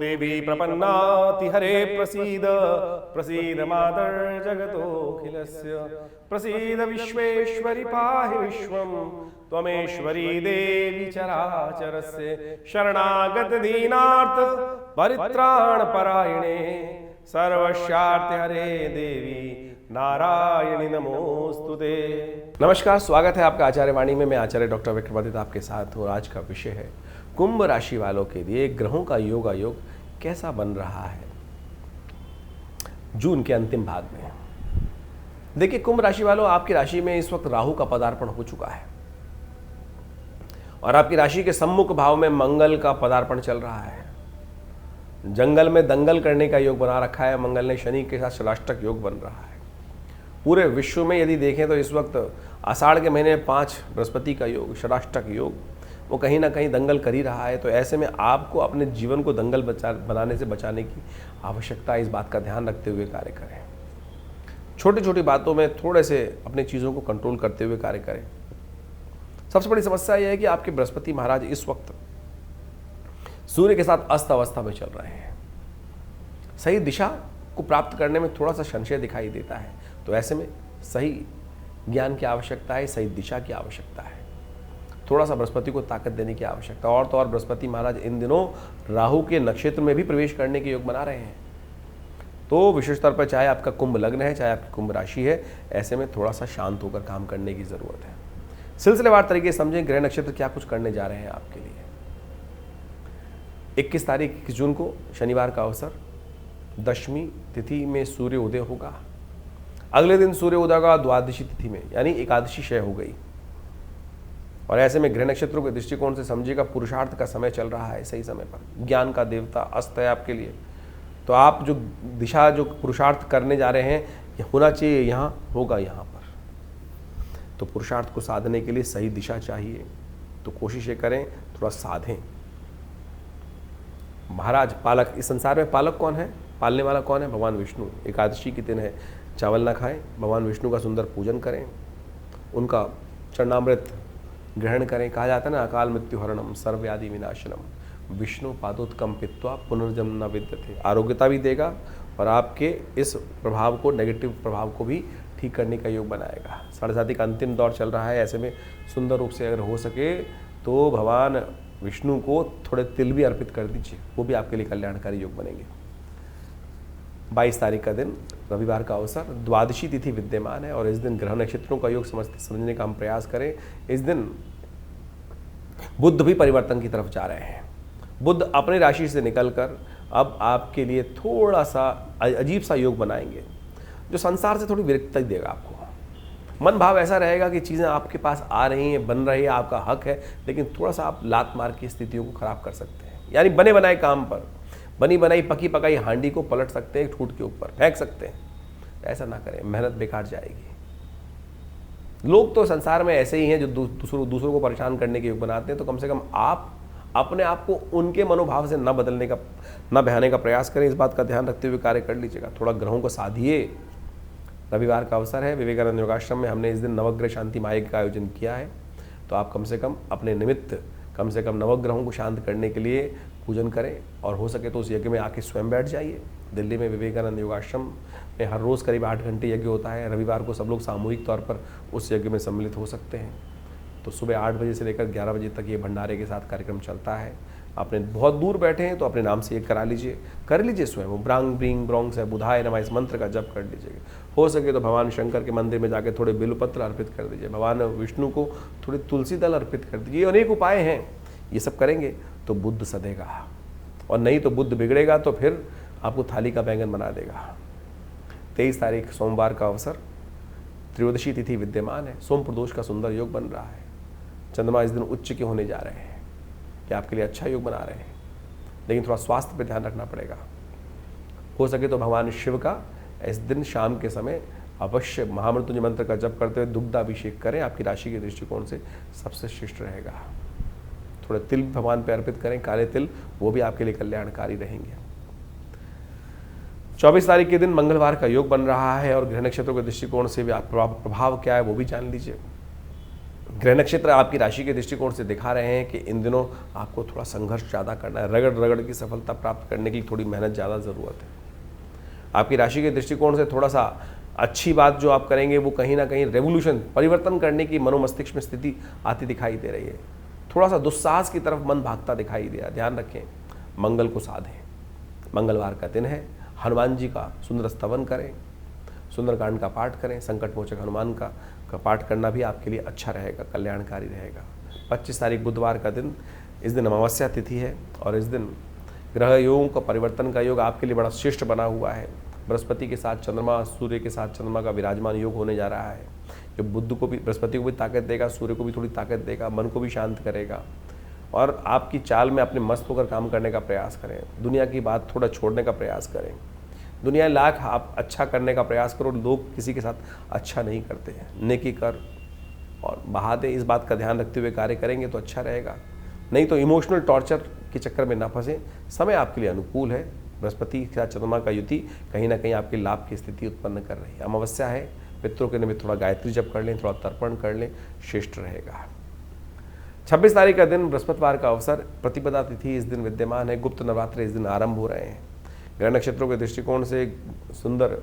देवी प्रपन्नाति हरे प्रसीद प्रसीद मातर जगतोऽखिलस्य प्रसीद विश्वेश्वरि पाहि विश्वं त्वमेश्वरी देवी चराचरस्य शरणागत दीनार्थ परित्राण परायणे सर्वस्यार्थ हरे देवी नारायणी नमोस्तुते। नमस्कार, स्वागत है आपका आचार्य वाणी में। मैं आचार्य डॉक्टर विक्रमादित्य आपके साथ हूँ। आज का विषय है कुंभ राशि वालों के लिए ग्रहों का योग कैसा बन रहा है जून के अंतिम भाग में। देखिए, कुंभ राशि वालों, आपकी राशि में इस वक्त राहु का पदार्पण हो चुका है और आपकी राशि के सम्मुख भाव में मंगल का पदार्पण चल रहा है। जंगल में दंगल करने का योग बना रखा है मंगल ने, शनि के साथ षडाष्टक योग बन रहा है। पूरे विश्व में यदि देखें तो इस वक्त आषाढ़ के महीने 5 बृहस्पति का योग, षडाष्टक योग, वो कहीं ना कहीं दंगल कर ही रहा है। तो ऐसे में आपको अपने जीवन को दंगल बनाने से बचाने की आवश्यकता है। इस बात का ध्यान रखते हुए कार्य करें। छोटी छोटी बातों में थोड़े से अपनी चीज़ों को कंट्रोल करते हुए कार्य करें। सबसे बड़ी समस्या यह है कि आपके बृहस्पति महाराज इस वक्त सूर्य के साथ अस्त अवस्था में चल रहे हैं। सही दिशा को प्राप्त करने में थोड़ा सा संशय दिखाई देता है। तो ऐसे में सही ज्ञान की आवश्यकता है, सही दिशा की आवश्यकता है, थोड़ा सा बृहस्पति को ताकत देने की आवश्यकता। और तो और बृहस्पति महाराज इन दिनों राहु के नक्षत्र में भी प्रवेश करने के योग बना रहे हैं। तो विशेष तौर पर चाहे आपका कुंभ लग्न है, चाहे आपकी कुंभ राशि है, ऐसे में थोड़ा सा शांत होकर काम करने की जरूरत है। सिलसिलेवार तरीके से समझें ग्रह नक्षत्र क्या कुछ करने जा रहे हैं आपके लिए। 21 तारीख जून को शनिवार का अवसर, दशमी तिथि में सूर्य उदय होगा। अगले दिन सूर्य उदय होगा द्वादशी तिथि में, यानी एकादशी क्षय हो गई। और ऐसे में ग्रह नक्षत्रों के दृष्टिकोण से समझिएगा पुरुषार्थ का समय चल रहा है। सही समय पर ज्ञान का देवता अस्त है आपके लिए। तो आप जो दिशा, जो पुरुषार्थ करने जा रहे हैं, होना चाहिए यहाँ, होगा यहाँ पर। तो पुरुषार्थ को साधने के लिए सही दिशा चाहिए, तो कोशिशें करें, थोड़ा साधें। महाराज पालक, इस संसार में पालक कौन है, पालने वाला कौन है? भगवान विष्णु। एकादशी के दिन है, चावल ना खाएं, भगवान विष्णु का सुंदर पूजन करें, उनका चरणामृत ग्रहण करें। कहा जाता है ना, अकाल मृत्यु हरणम सर्वव्याधि विनाशनम विष्णु पादोत्कम पित्वा पुनर्जन्म न विद्यते। आरोग्यता भी देगा और आपके इस प्रभाव को, नेगेटिव प्रभाव को भी ठीक करने का योग बनाएगा। साढ़े का अंतिम दौर चल रहा है। ऐसे में सुंदर रूप से अगर हो सके तो भगवान विष्णु को थोड़े तिल भी अर्पित कर दीजिए, वो भी आपके लिए कल्याणकारी योग बनेंगे। 22 तारीख का दिन, रविवार का अवसर, द्वादशी तिथि विद्यमान है और इस दिन ग्रह नक्षत्रों का योग समझने का हम प्रयास करें। इस दिन बुध भी परिवर्तन की तरफ जा रहे हैं। बुध अपनी राशि से निकलकर अब आपके लिए थोड़ा सा अजीब सा योग बनाएंगे, जो संसार से थोड़ी विरक्ति देगा आपको। मन भाव ऐसा रहेगा कि चीज़ें आपके पास आ रही हैं, बन रही है, आपका हक है, लेकिन थोड़ा सा आप लात मार की स्थितियों को खराब कर सकते हैं। यानी बने बनाए काम पर, बनी बनाई पकी पकाई हांडी को पलट सकते हैं, ठूट के ऊपर फेंक सकते हैं। ऐसा ना करें, मेहनत बेकार जाएगी। लोग तो संसार में ऐसे ही हैं जो दूसरों को परेशान करने के योग बनाते हैं। तो कम से कम आप अपने आप को उनके मनोभाव से न बहाने का प्रयास करें। इस बात का ध्यान रखते हुए कार्य कर लीजिएगा। थोड़ा ग्रहों को साधिए। रविवार का अवसर है, विवेकानंद योगाश्रम में हमने इस दिन नवग्रह शांति मायज्ञ का आयोजन किया है। तो आप कम से कम अपने निमित्त कम से कम नवग्रहों को शांत करने के लिए पूजन करें और हो सके तो उस यज्ञ में आके स्वयं बैठ जाइए। दिल्ली में विवेकानंद योगाश्रम में हर रोज़ करीब 8 घंटे यज्ञ होता है। रविवार को सब लोग सामूहिक तौर पर उस यज्ञ में सम्मिलित हो सकते हैं। तो सुबह 8 बजे से लेकर 11 बजे तक ये भंडारे के साथ कार्यक्रम चलता है। आपने बहुत दूर बैठे हैं तो अपने नाम से ये कर लीजिए स्वयं। वो ब्रांग ब्रिंग ब्रोंग से बुधाय नमः इस मंत्र का जप कर लीजिएगा। हो सके तो भगवान शंकर के मंदिर में जाके थोड़े बेलपत्र अर्पित कर दीजिए। भगवान विष्णु को थोड़ी तुलसी दल अर्पित कर दीजिए। अनेक उपाय हैं, ये सब करेंगे तो बुद्ध सधेगा, और नहीं तो बुद्ध बिगड़ेगा तो फिर आपको थाली का बैंगन बना देगा। 23 तारीख सोमवार का अवसर, त्रयोदशी तिथि विद्यमान है। सोम प्रदोष का सुंदर योग बन रहा है। चंद्रमा इस दिन उच्च के होने जा रहे हैं, कि आपके लिए अच्छा योग बना रहे हैं, लेकिन थोड़ा स्वास्थ्य पर ध्यान रखना पड़ेगा। हो सके तो भगवान शिव का इस दिन शाम के समय अवश्य महामृत्युंजय मंत्र का जप करते हुए दुग्धाभिषेक करें। आपकी राशि के दृष्टिकोण से सबसे श्रेष्ठ रहेगा। थोड़े तिल भगवान पे अर्पित करें, काले तिल, वो भी आपके लिए कल्याणकारी रहेंगे। 24 तारीख के दिन मंगलवार का योग बन रहा है और ग्रह नक्षत्रों के दृष्टिकोण से भी प्रभाव क्या है वो भी जान लीजिए। ग्रह नक्षत्र आपकी राशि के दृष्टिकोण से दिखा रहे हैं कि इन दिनों आपको थोड़ा संघर्ष ज़्यादा करना है, रगड़ रगड़ की सफलता प्राप्त करने के लिए थोड़ी मेहनत ज़्यादा ज़रूरत है। आपकी राशि के दृष्टिकोण से थोड़ा सा अच्छी बात जो आप करेंगे वो कहीं ना कहीं रेवोल्यूशन, परिवर्तन करने की मनोमस्तिष्क में स्थिति आती दिखाई दे रही है। थोड़ा सा दुस्साहस की तरफ मन भागता दिखाई दे रहा है, ध्यान रखें। मंगल को साधें, मंगलवार का दिन है, हनुमान जी का सुंदर स्तवन करें, सुंदरकांड का पाठ करें, संकट मोचक हनुमान का पाठ करना भी आपके लिए अच्छा रहेगा, कल्याणकारी रहेगा। 25 तारीख बुधवार का दिन, इस दिन अमावस्या तिथि है और इस दिन ग्रह योगों का परिवर्तन का योग आपके लिए बड़ा श्रेष्ठ बना हुआ है। बृहस्पति के साथ चंद्रमा, सूर्य के साथ चंद्रमा का विराजमान योग होने जा रहा है, जो बुध को भी, बृहस्पति को भी ताकत देगा, सूर्य को भी थोड़ी ताकत देगा, मन को भी शांत करेगा और आपकी चाल में अपने मस्त होकर काम करने का प्रयास करें। दुनिया की बात थोड़ा छोड़ने का प्रयास करें। दुनिया लाख आप अच्छा करने का प्रयास करो, लोग किसी के साथ अच्छा नहीं करते हैं। नेकी कर और बहा दे, इस बात का ध्यान रखते हुए कार्य करेंगे तो अच्छा रहेगा, नहीं तो इमोशनल टॉर्चर के चक्कर में ना फंसे। समय आपके लिए अनुकूल है। बृहस्पति के साथ चंद्रमा का युति कहीं ना कहीं आपके लाभ की स्थिति उत्पन्न कर रही है। अमावस्या है, पितरों के निमित्त थोड़ा गायत्री जप कर लें, थोड़ा तर्पण कर लें, श्रेष्ठ रहेगा। 26 तारीख का दिन बृहस्पतिवार का अवसर, प्रतिपदा तिथि इस दिन विद्यमान है। गुप्त नवरात्र इस दिन आरंभ हो रहे हैं। ग्रह नक्षत्रों के दृष्टिकोण से सुंदर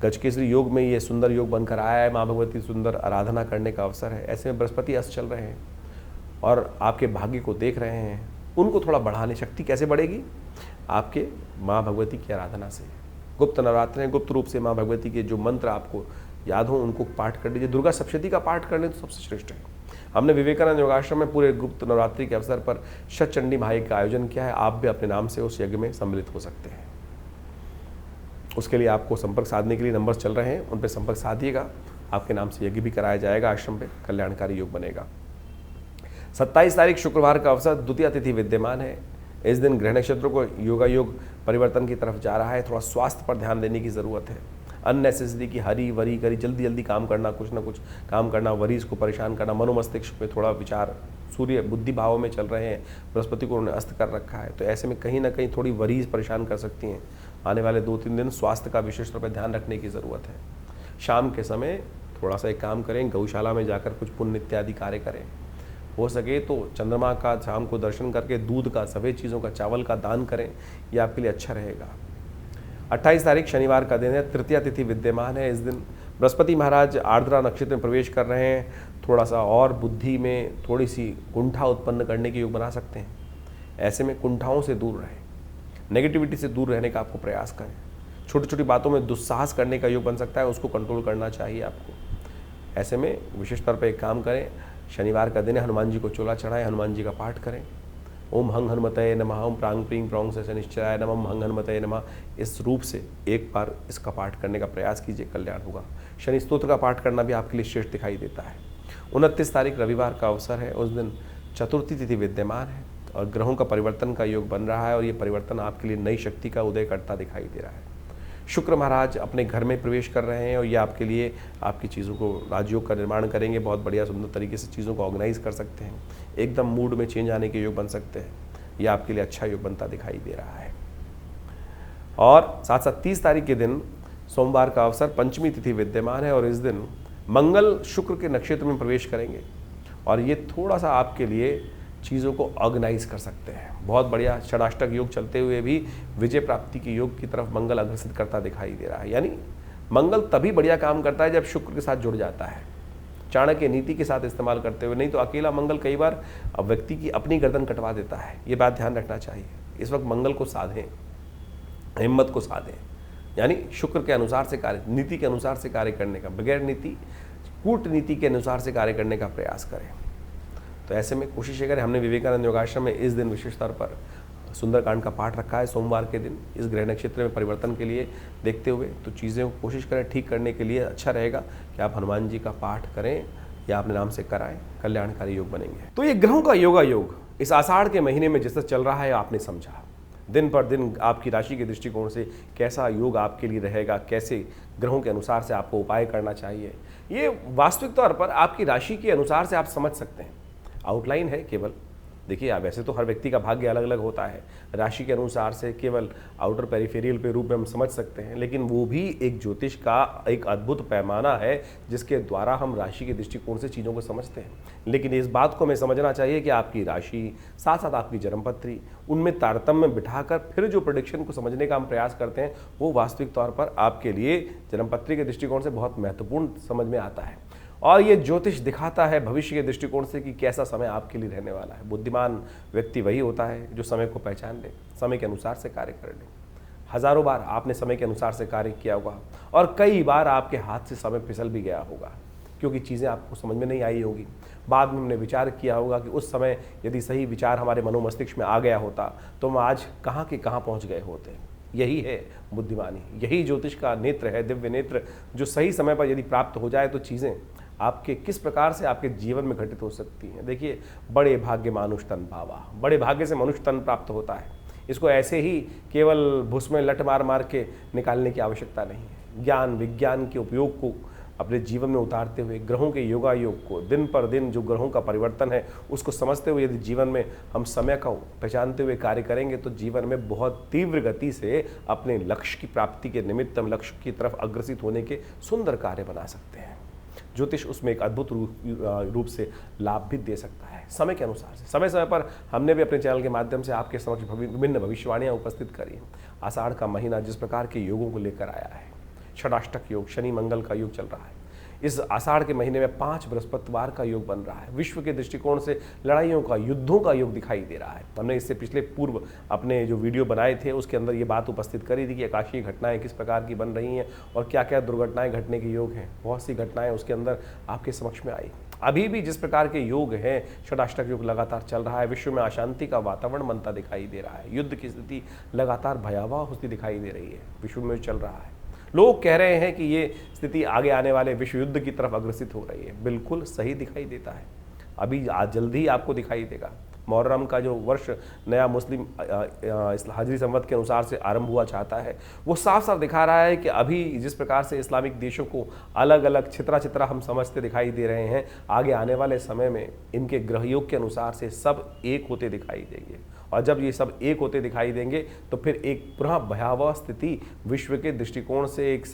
गजकेसरी योग में ये सुंदर योग बनकर आया है। माँ भगवती सुंदर आराधना करने का अवसर है। ऐसे में बृहस्पति अस्त चल रहे हैं और आपके भाग्य को देख रहे हैं, उनको थोड़ा बढ़ाने, शक्ति कैसे बढ़ेगी? आपके माँ भगवती की आराधना से। गुप्त नवरात्र है, गुप्त रूप से माँ भगवती के जो मंत्र आपको याद हो उनको पाठ कर लीजिए। दुर्गा सप्तशती का पाठ कर लें तो सबसे श्रेष्ठ है। हमने विवेकानंद योगाश्रम में पूरे गुप्त नवरात्रि के अवसर पर शतचंडी महायज्ञ का आयोजन किया है। आप भी अपने नाम से उस यज्ञ में सम्मिलित हो सकते हैं। उसके लिए आपको संपर्क साधने के लिए नंबर चल रहे हैं, उन पर संपर्क साधिएगा। आपके नाम से यज्ञ भी कराया जाएगा आश्रम पे, कल्याणकारी योग बनेगा। 27 तारीख शुक्रवार का अवसर, द्वितीय तिथि विद्यमान है। इस दिन ग्रह नक्षत्रों को योगा योग परिवर्तन की तरफ जा रहा है। थोड़ा स्वास्थ्य पर ध्यान देने की ज़रूरत है। अननेसेसरी की हरी वरी करी, जल्दी जल्दी काम करना, कुछ ना कुछ काम करना, वरीज को परेशान करना, मनोमस्तिष्क में थोड़ा विचार, सूर्य बुद्धि भाव में चल रहे हैं, बृहस्पति को उन्होंने अस्त कर रखा है, तो ऐसे में कहीं ना कहीं थोड़ी वरीज परेशान कर सकती हैं। आने वाले 2-3 दिन स्वास्थ्य का विशेष तौर पर ध्यान रखने की ज़रूरत है। शाम के समय थोड़ा सा एक काम करें, गौशाला में जाकर कुछ पुण्य इत्यादि कार्य करें। हो सके तो चंद्रमा का शाम को दर्शन करके दूध का, सफ़ेद चीज़ों का, चावल का दान करें, ये आपके लिए अच्छा रहेगा। 28 तारीख शनिवार का दिन है, तृतीया तिथि विद्यमान है। इस दिन बृहस्पति महाराज आर्द्रा नक्षत्र में प्रवेश कर रहे हैं। थोड़ा सा और बुद्धि में थोड़ी सी कुंठा उत्पन्न करने के योग बना सकते हैं। ऐसे में कुंठाओं से दूर रहें, नेगेटिविटी से दूर रहने का आपको प्रयास करें। छोटी छोटी बातों में दुस्साहस करने का योग बन सकता है, उसको कंट्रोल करना चाहिए आपको। ऐसे में विशेष तौर पर एक काम करें, शनिवार का दिन है, हनुमान जी को चोला चढ़ाएं, हनुमान जी का पाठ करें। ओम हंग हनुमतये नमः, ओम प्रांग प्रींग प्रोंग से शनिश्चराय नमः, ओम हंग हनुमतये नमः। इस रूप से एक बार इसका पाठ करने का प्रयास कीजिए, कल्याण होगा। शनि स्तोत्र का पाठ करना भी आपके लिए श्रेष्ठ दिखाई देता है। 29 तारीख रविवार का अवसर है। उस दिन चतुर्थी तिथि विद्यमान है और ग्रहों का परिवर्तन का योग बन रहा है और ये परिवर्तन आपके लिए नई शक्ति का उदय करता दिखाई दे रहा है। शुक्र महाराज अपने घर में प्रवेश कर रहे हैं और ये आपके लिए आपकी चीज़ों को, राजयोग का निर्माण करेंगे। बहुत बढ़िया सुंदर तरीके से चीज़ों को ऑर्गेनाइज कर सकते हैं। एकदम मूड में चेंज आने के योग बन सकते हैं। ये आपके लिए अच्छा योग बनता दिखाई दे रहा है। और साथ साथ 30 तारीख के दिन सोमवार का अवसर, पंचमी तिथि विद्यमान है और इस दिन मंगल शुक्र के नक्षत्र में प्रवेश करेंगे और ये थोड़ा सा आपके लिए चीज़ों को ऑर्गेनाइज कर सकते हैं। बहुत बढ़िया षडाष्टक योग चलते हुए भी विजय प्राप्ति के योग की तरफ मंगल अग्रसित करता दिखाई दे रहा है। यानी मंगल तभी बढ़िया काम करता है जब शुक्र के साथ जुड़ जाता है, चाणक्य नीति के साथ इस्तेमाल करते हुए। नहीं तो अकेला मंगल कई बार व्यक्ति की अपनी गर्दन कटवा देता है। ये बात ध्यान रखना चाहिए। इस वक्त मंगल को साधें, हिम्मत को साधें, यानी शुक्र के अनुसार से कार्य, नीति के अनुसार से कार्य करने का, बगैर नीति कूटनीति के अनुसार से कार्य करने का प्रयास करें। तो ऐसे में कोशिश करें। हमने विवेकानंद योगाश्रम में इस दिन विशेष तौर पर सुंदरकांड का पाठ रखा है सोमवार के दिन, इस ग्रह नक्षत्र में परिवर्तन के लिए देखते हुए। तो चीज़ें कोशिश करें ठीक करने के लिए। अच्छा रहेगा कि आप हनुमान जी का पाठ करें या अपने नाम से कराएं, कल्याणकारी योग बनेंगे। तो ये ग्रहों का योगा योग इस आषाढ़ के महीने में जैसे चल रहा है, आपने समझा। दिन पर दिन आपकी राशि के दृष्टिकोण से कैसा योग आपके लिए रहेगा, कैसे ग्रहों के अनुसार से आपको उपाय करना चाहिए, ये वास्तविक तौर पर आपकी राशि के अनुसार से आप समझ सकते हैं। आउटलाइन है केवल, देखिए वैसे तो हर व्यक्ति का भाग्य अलग अलग होता है, राशि के अनुसार से केवल आउटर पेरिफेरियल पे रूप में हम समझ सकते हैं, लेकिन वो भी एक ज्योतिष का एक अद्भुत पैमाना है जिसके द्वारा हम राशि के दृष्टिकोण से चीज़ों को समझते हैं। लेकिन इस बात को हमें समझना चाहिए कि आपकी राशि साथ साथ आपकी जन्मपत्री, उनमें तारतम्य बिठाकर फिर जो प्रेडिक्शन को समझने का हम प्रयास करते हैं वो वास्तविक तौर पर आपके लिए जन्मपत्री के दृष्टिकोण से बहुत महत्वपूर्ण समझ में आता है। और ये ज्योतिष दिखाता है भविष्य के दृष्टिकोण से कि कैसा समय आपके लिए रहने वाला है। बुद्धिमान व्यक्ति वही होता है जो समय को पहचान ले, समय के अनुसार से कार्य कर ले। हजारों बार आपने समय के अनुसार से कार्य किया होगा और कई बार आपके हाथ से समय फिसल भी गया होगा क्योंकि चीज़ें आपको समझ में नहीं आई होगी। बाद में हमने विचार किया होगा कि उस समय यदि सही विचार हमारे मनोमस्तिष्क में आ गया होता तो हम आज कहाँ के कहाँ पहुँच गए होते। यही है बुद्धिमानी, यही ज्योतिष का नेत्र है, दिव्य नेत्र, जो सही समय पर यदि प्राप्त हो जाए तो चीज़ें आपके किस प्रकार से आपके जीवन में घटित हो सकती हैं। देखिए, बड़े भाग्य मानुष तन पावा, बड़े भाग्य से मनुष्य तन प्राप्त होता है। इसको ऐसे ही केवल भुस में लट मार मार के निकालने की आवश्यकता नहीं है। ज्ञान विज्ञान के उपयोग को अपने जीवन में उतारते हुए, ग्रहों के योगायोग को, दिन पर दिन जो ग्रहों का परिवर्तन है उसको समझते हुए यदि जीवन में हम समय को पहचानते हुए कार्य करेंगे तो जीवन में बहुत तीव्र गति से अपने लक्ष्य की प्राप्ति के निमित्त हम लक्ष्य की तरफ अग्रसित होने के सुंदर कार्य बना सकते हैं। ज्योतिष उसमें एक अद्भुत रूप से लाभ भी दे सकता है समय के अनुसार से। समय समय पर हमने भी अपने चैनल के माध्यम से आपके समक्ष विभिन्न भविष्यवाणियां उपस्थित करी हैं। आषाढ़ का महीना जिस प्रकार के योगों को लेकर आया है, षडाष्टक योग, शनि मंगल का योग चल रहा है। इस आषाढ़ के महीने में 5 बृहस्पतिवार का योग बन रहा है। विश्व के दृष्टिकोण से लड़ाइयों का, युद्धों का योग दिखाई दे रहा है। हमने इससे पिछले पूर्व अपने जो वीडियो बनाए थे उसके अंदर ये बात उपस्थित करी थी कि आकाशीय घटनाएं किस प्रकार की बन रही हैं और क्या क्या दुर्घटनाएं घटने के योग हैं। बहुत सी घटनाएं उसके अंदर आपके समक्ष में आई। अभी भी जिस प्रकार के योग हैं, षडाष्टक योग लगातार चल रहा है। विश्व में अशांति का वातावरण बनता दिखाई दे रहा है। युद्ध की स्थिति लगातार भयावह होती दिखाई दे रही है, विश्व में चल रहा है। लोग कह रहे हैं कि ये स्थिति आगे आने वाले विश्व युद्ध की तरफ अग्रसित हो रही है। बिल्कुल सही दिखाई देता है, अभी आज जल्दी ही आपको दिखाई देगा। मुहर्रम का जो वर्ष नया मुस्लिम हिजरी संवत के अनुसार से आरंभ हुआ चाहता है, वो साफ साफ दिखा रहा है कि अभी जिस प्रकार से इस्लामिक देशों को अलग अलग छितरा छितरा हम समझते दिखाई दे रहे हैं, आगे आने वाले समय में इनके ग्रहयोग के अनुसार से सब एक होते दिखाई देंगे। और जब ये सब एक होते दिखाई देंगे तो फिर एक पुनः भयावह स्थिति विश्व के दृष्टिकोण से, एक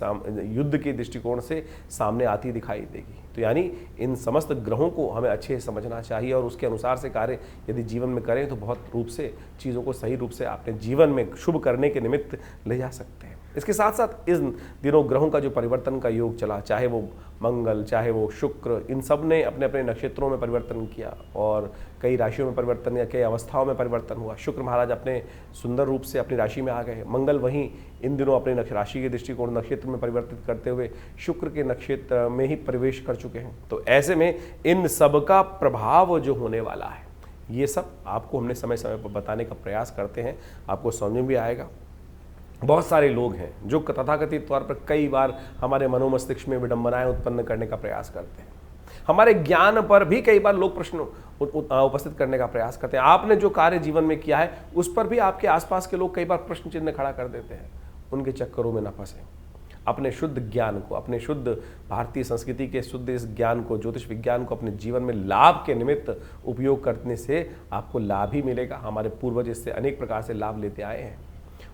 युद्ध के दृष्टिकोण से सामने आती दिखाई देगी। तो यानी इन समस्त ग्रहों को हमें अच्छे से समझना चाहिए और उसके अनुसार से कार्य यदि जीवन में करें तो बहुत रूप से चीज़ों को सही रूप से अपने जीवन में शुभ करने के निमित्त ले जा सकते हैं। इसके साथ साथ इन दिनों ग्रहों का जो परिवर्तन का योग चला, चाहे वो मंगल, चाहे वो शुक्र, इन सब ने अपने अपने नक्षत्रों में परिवर्तन किया और कई राशियों में परिवर्तन या कई अवस्थाओं में परिवर्तन हुआ। शुक्र महाराज अपने सुंदर रूप से अपनी राशि में आ गए। मंगल वहीं इन दिनों अपने राशि के दृष्टिकोण नक्षत्र में परिवर्तित करते हुए शुक्र के नक्षत्र में ही प्रवेश कर चुके हैं। तो ऐसे में इन सब का प्रभाव जो होने वाला है, ये सब आपको हमने समय समय पर बताने का प्रयास करते हैं, आपको समझ में भी आएगा। बहुत सारे लोग हैं जो तथाकथित तौर पर कई बार हमारे मनोमस्तिष्क में विडंबनाएं उत्पन्न करने का प्रयास करते हैं। हमारे ज्ञान पर भी कई बार लोग प्रश्न उपस्थित करने का प्रयास करते हैं। आपने जो कार्य जीवन में किया है उस पर भी आपके आसपास के लोग कई बार प्रश्न चिन्ह खड़ा कर देते हैं। उनके चक्करों में न फंसे, अपने शुद्ध ज्ञान को, अपने शुद्ध भारतीय संस्कृति के शुद्ध इस ज्ञान को, ज्योतिष विज्ञान को अपने जीवन में लाभ के निमित्त उपयोग करने से आपको लाभ ही मिलेगा। हमारे पूर्वज इससे अनेक प्रकार से लाभ लेते आए हैं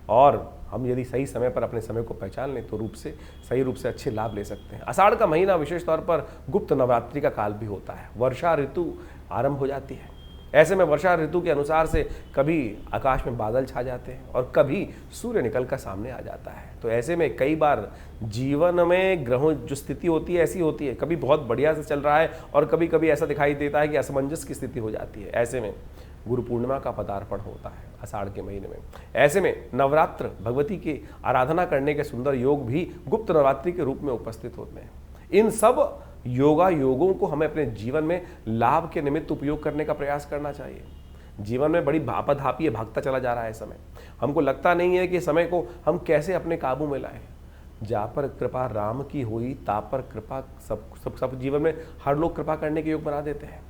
और हम यदि सही समय पर अपने समय को पहचान लें तो सही रूप से अच्छे लाभ ले सकते हैं। आषाढ़ का महीना विशेष तौर पर गुप्त नवरात्रि का काल भी होता है। वर्षा ऋतु आरंभ हो जाती है। ऐसे में वर्षा ऋतु के अनुसार से कभी आकाश में बादल छा जाते हैं और कभी सूर्य निकल कर सामने आ जाता है। तो ऐसे में कई बार जीवन में ग्रहों जो स्थिति होती है ऐसी होती है, कभी बहुत बढ़िया से चल रहा है और कभी कभी ऐसा दिखाई देता है कि असमंजस की स्थिति हो जाती है। ऐसे में गुरु पूर्णिमा का पदार्पण होता है आषाढ़ के महीने में। ऐसे में नवरात्र, भगवती की आराधना करने के सुंदर योग भी गुप्त नवरात्रि के रूप में उपस्थित होते हैं। इन सब योगों को हमें अपने जीवन में लाभ के निमित्त उपयोग करने का प्रयास करना चाहिए। जीवन में बड़ी भापाधापी भागता चला जा रहा है समय। हमको लगता नहीं है कि समय को हम कैसे अपने काबू में लाएं। जा पर कृपा राम की हुई, ता पर कृपा सब जीवन में हर लोग कृपा करने के योग बना देते हैं।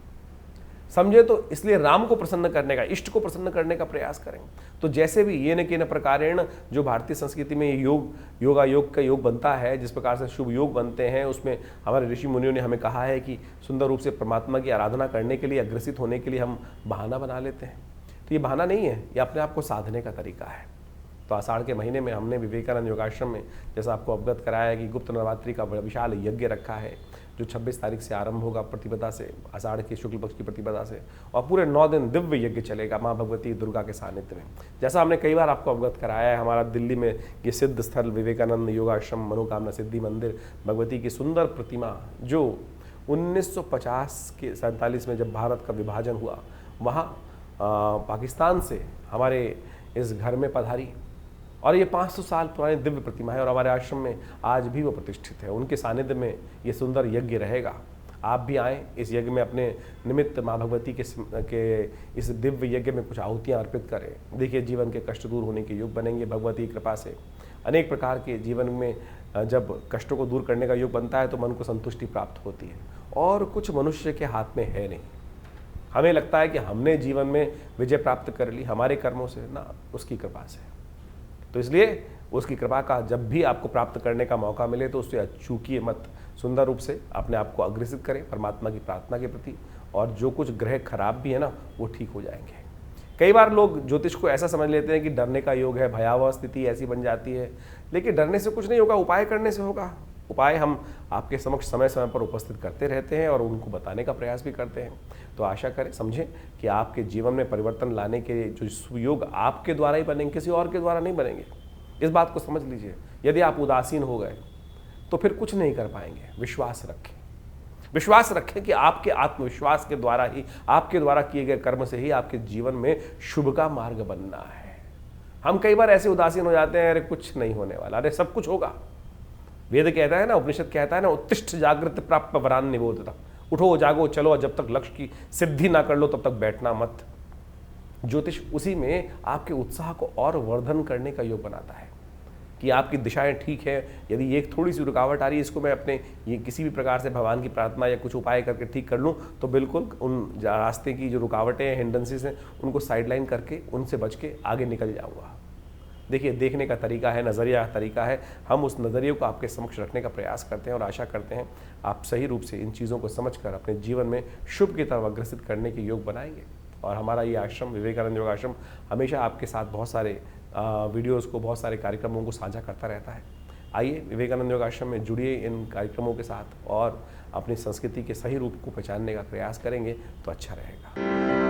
समझे तो इसलिए राम को प्रसन्न करने का, इष्ट को प्रसन्न करने का प्रयास करें। तो जैसे भी ये न के न प्रकारेण जो भारतीय संस्कृति में योग का योग बनता है, जिस प्रकार से शुभ योग बनते हैं, उसमें हमारे ऋषि मुनियों ने हमें कहा है कि सुंदर रूप से परमात्मा की आराधना करने के लिए, अग्रसित होने के लिए हम बहाना बना लेते हैं। तो ये बहाना नहीं है, ये अपने आप को साधने का तरीका है। तो आषाढ़ के महीने में हमने विवेकानंद योगाश्रम में जैसा आपको अवगत कराया है कि गुप्त नवरात्रि का विशाल यज्ञ रखा है, जो 26 तारीख से आरंभ होगा प्रतिपदा से, आषाढ़ के शुक्ल पक्ष की प्रतिपदा से, और पूरे 9 दिन दिव्य यज्ञ चलेगा माँ भगवती दुर्गा के सानिध्य में। जैसा हमने कई बार आपको अवगत कराया है, हमारा दिल्ली में ये सिद्ध स्थल विवेकानंद योगाश्रम मनोकामना सिद्धि मंदिर, भगवती की सुंदर प्रतिमा जो 1950 के 47 में जब भारत का विभाजन हुआ, वहाँ पाकिस्तान से हमारे इस घर में पधारी, और ये 500 साल पुरानी दिव्य प्रतिमा है, और हमारे आश्रम में आज भी वो प्रतिष्ठित है। उनके सानिध्य में ये सुंदर यज्ञ रहेगा। आप भी आएँ इस यज्ञ में, अपने निमित्त माँ भगवती के इस दिव्य यज्ञ में कुछ आहुतियाँ अर्पित करें। देखिए, जीवन के कष्ट दूर होने के योग बनेंगे भगवती की कृपा से। अनेक प्रकार के जीवन में जब कष्टों को दूर करने का योग बनता है तो मन को संतुष्टि प्राप्त होती है, और कुछ मनुष्य के हाथ में है नहीं। हमें लगता है कि हमने जीवन में विजय प्राप्त कर ली हमारे कर्मों से, ना, उसकी कृपा से। तो इसलिए उसकी कृपा का जब भी आपको प्राप्त करने का मौका मिले तो उससे अचूकिए मत। सुंदर रूप से अपने आप को अग्रसित करें परमात्मा की प्रार्थना के प्रति, और जो कुछ ग्रह खराब भी है ना, वो ठीक हो जाएंगे। कई बार लोग ज्योतिष को ऐसा समझ लेते हैं कि डरने का योग है, भयावह स्थिति ऐसी बन जाती है, लेकिन डरने से कुछ नहीं होगा, उपाय करने से होगा। उपाय हम आपके समक्ष समय समय पर उपस्थित करते रहते हैं और उनको बताने का प्रयास भी करते हैं। तो आशा करें, समझें कि आपके जीवन में परिवर्तन लाने के जो सुयोग आपके द्वारा ही बनेंगे, किसी और के द्वारा नहीं बनेंगे। इस बात को समझ लीजिए। यदि आप उदासीन हो गए तो फिर कुछ नहीं कर पाएंगे। विश्वास रखें, विश्वास रखें कि आपके आत्मविश्वास के द्वारा ही, आपके द्वारा किए गए कर्म से ही आपके जीवन में शुभ का मार्ग बनना है। हम कई बार ऐसे उदासीन हो जाते हैं, अरे कुछ नहीं होने वाला, अरे सब कुछ होगा। वेद कहता है ना, उपनिषद कहता है ना, उत्तिष्ठ जागृत प्राप्त वरान निबोधता। उठो, जागो, चलो, जब तक लक्ष्य की सिद्धि ना कर लो तब तक बैठना मत। ज्योतिष उसी में आपके उत्साह को और वर्धन करने का योग बनाता है कि आपकी दिशाएं ठीक है। यदि एक थोड़ी सी रुकावट आ रही है, इसको मैं अपने ये किसी भी प्रकार से भगवान की प्रार्थना या कुछ उपाय करके ठीक कर लूँ, तो बिल्कुल उन रास्ते की जो रुकावटें हैं, हिंड्रेंसेस हैं, उनको साइडलाइन करके उनसे बच के आगे निकल जाऊँगा। देखिए, देखने का तरीका है, नज़रिया का तरीका है। हम उस नज़रिए को आपके समक्ष रखने का प्रयास करते हैं और आशा करते हैं आप सही रूप से इन चीज़ों को समझकर अपने जीवन में शुभ की तरफ अग्रसित करने के योग बनाएंगे। और हमारा ये आश्रम विवेकानंद योग आश्रम हमेशा आपके साथ बहुत सारे वीडियोज़ को, बहुत सारे कार्यक्रमों को साझा करता रहता है। आइए विवेकानंद योग आश्रम में जुड़िए इन कार्यक्रमों के साथ और अपनी संस्कृति के सही रूप को पहचानने का प्रयास करेंगे तो अच्छा रहेगा।